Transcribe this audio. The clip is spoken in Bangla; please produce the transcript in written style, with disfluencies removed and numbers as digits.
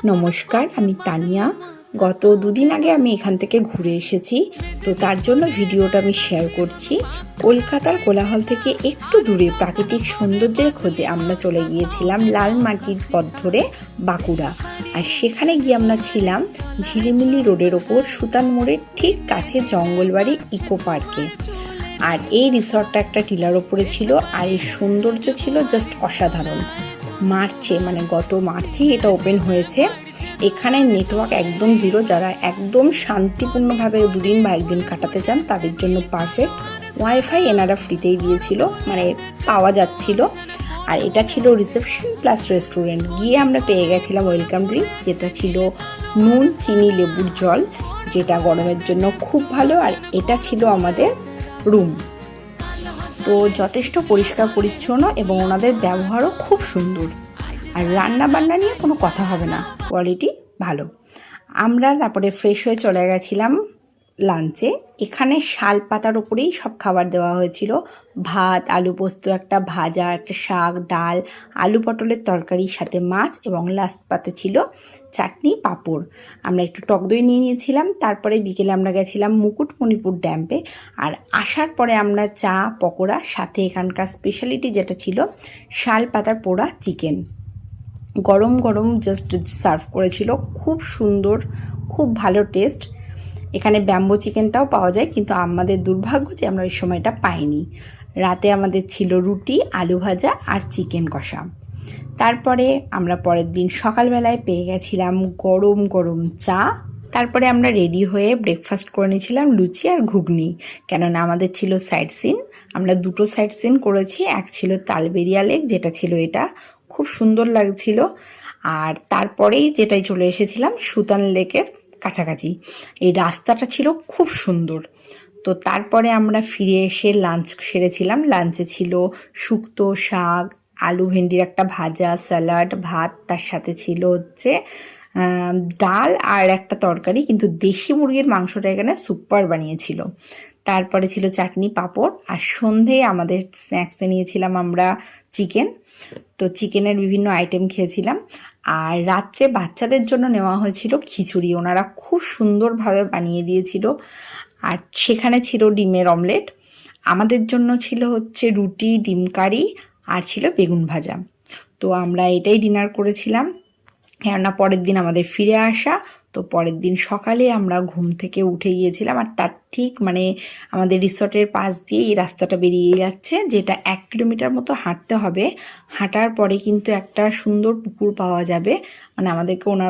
নমস্কার, আমি তানিয়া। গত দুদিন আগে আমি এখান থেকে ঘুরে এসেছি, তো তার জন্য ভিডিওটা আমি শেয়ার করছি। কলকাতার কোলাহল থেকে একটু দূরে প্রাকৃতিক সৌন্দর্যের খোঁজে আমরা চলে গিয়েছিলাম লাল মাটির পথ ধরে বাঁকুড়া। আর সেখানে গিয়ে আমরা ছিলাম ঝিলিমিলি রোডের ওপর সুতান মোড়ের ঠিক কাছে জঙ্গলবাড়ি ইকো পার্কে। আর এই রিসর্টটা একটা টিলার ওপরে ছিল, আর এই সৌন্দর্য ছিল জাস্ট অসাধারণ। গত মার্চেই এটা ওপেন হয়েছে। এখানে নেটওয়ার্ক একদম জিরো, যারা একদম শান্তিপূর্ণভাবে দুদিন বা একদিন কাটাতে চান তাদের জন্য পারফেক্ট। ওয়াইফাই এনারা ফ্রিতেই দিয়েছিল, পাওয়া যাচ্ছিল। আর এটা ছিল রিসেপশন প্লাস রেস্টুরেন্ট। গিয়ে আমরা পেয়ে গেছিলাম ওয়েলকাম ড্রিঙ্কস, যেটা ছিল নুন চিনি লেবুর জল, যেটা গরমের জন্য খুব ভালো। আর এটা ছিল আমাদের রুম। তো যথেষ্ট পরিষ্কার পরিচ্ছন্ন এবং ওনাদের ব্যবহারও খুব সুন্দর। আর রান্না বান্না নিয়ে কোনো কথা হবে না, কোয়ালিটি ভালো। আমরা তারপরে ফ্রেশ হয়ে চলে গেছিলাম লাঞ্চে। এখানে শাল পাতার ওপরেই সব খাবার দেওয়া হয়েছিল। ভাত, আলু পোস্ত, একটা ভাজা, একটা শাক, ডাল, আলু পটলের তরকারির সাথে মাছ, এবং লাস্ট পাতে ছিল চাটনি, পাঁপড়। আমরা একটু টক দই নিয়ে নিয়েছিলাম। তারপরে বিকেলে আমরা গেছিলাম মুকুটমণিপুর ড্যাম্পে। আর আসার পরে আমরা চা, পকোড়া, সাথে এখানকার স্পেশালিটি যেটা ছিল শাল পাতার পোড়া চিকেন, গরম গরম জাস্ট সার্ভ করেছিল। খুব সুন্দর, খুব ভালো টেস্ট। এখানে ব্যাম্বো চিকেনটাও পাওয়া যায়, কিন্তু আমাদের দুর্ভাগ্য যে আমরা ওই সময়টা পাইনি। রাতে আমাদের ছিল রুটি, আলু ভাজা আর চিকেন কষা। তারপরে আমরা পরের দিন সকালবেলায় পেয়ে গেছিলাম গরম গরম চা। তারপরে আমরা রেডি হয়ে ব্রেকফাস্ট করে নিয়েছিলাম লুচি আর ঘুগনি, কেননা আমাদের ছিল সাইট সিন। আমরা দুটো সাইট সিন করেছি। এক ছিল তালবেরিয়া লেক, যেটা ছিল এটা খুব সুন্দর লাগছিল। আর তারপরেই যেটাই চলে এসেছিলাম সুতান লেকের কাছাকাছি। এই রাস্তাটা ছিল খুব সুন্দর। তো তারপরে আমরা ফিরে এসে লাঞ্চ সেরেছিলাম। লাঞ্চে ছিল শুক্তো, শাক, আলু ভেন্ডির একটা ভাজা, স্যালাড, ভাত, তার সাথে ছিল হচ্ছে ডাল আর একটা তরকারি, কিন্তু দেশি মুরগির মাংসটা এখানে সুপার বানিয়েছিল। তারপরে ছিল চাটনি, পাঁপড়। আর সন্ধে আমাদের স্ন্যাক্সে নিয়েছিলাম আমরা চিকেন। তো চিকেনের বিভিন্ন আইটেম খেয়েছিলাম। আর রাত্রে বাচ্চাদের জন্য নেওয়া হয়েছিল খিচুড়ি, ওনারা খুব সুন্দরভাবে বানিয়ে দিয়েছিল। আর সেখানে ছিল ডিমের অমলেট। আমাদের জন্য ছিল হচ্ছে রুটি, ডিম কারি, আর ছিল বেগুন ভাজা। তো আমরা এটাই ডিনার করেছিলাম, কেননা পরের দিন আমাদের ফিরে আসা। তো পরের দিন সকালে আমরা ঘুম থেকে উঠে গিয়েছিলাম। আর তার ঠিক আমাদের রিসর্টের পাশ দিয়ে এই রাস্তাটা বেরিয়ে যাচ্ছে, যেটা 1 কিলোমিটার মতো হাঁটতে হবে। হাঁটার পরে কিন্তু একটা সুন্দর পুকুর পাওয়া যাবে, আমাদেরকে ওনার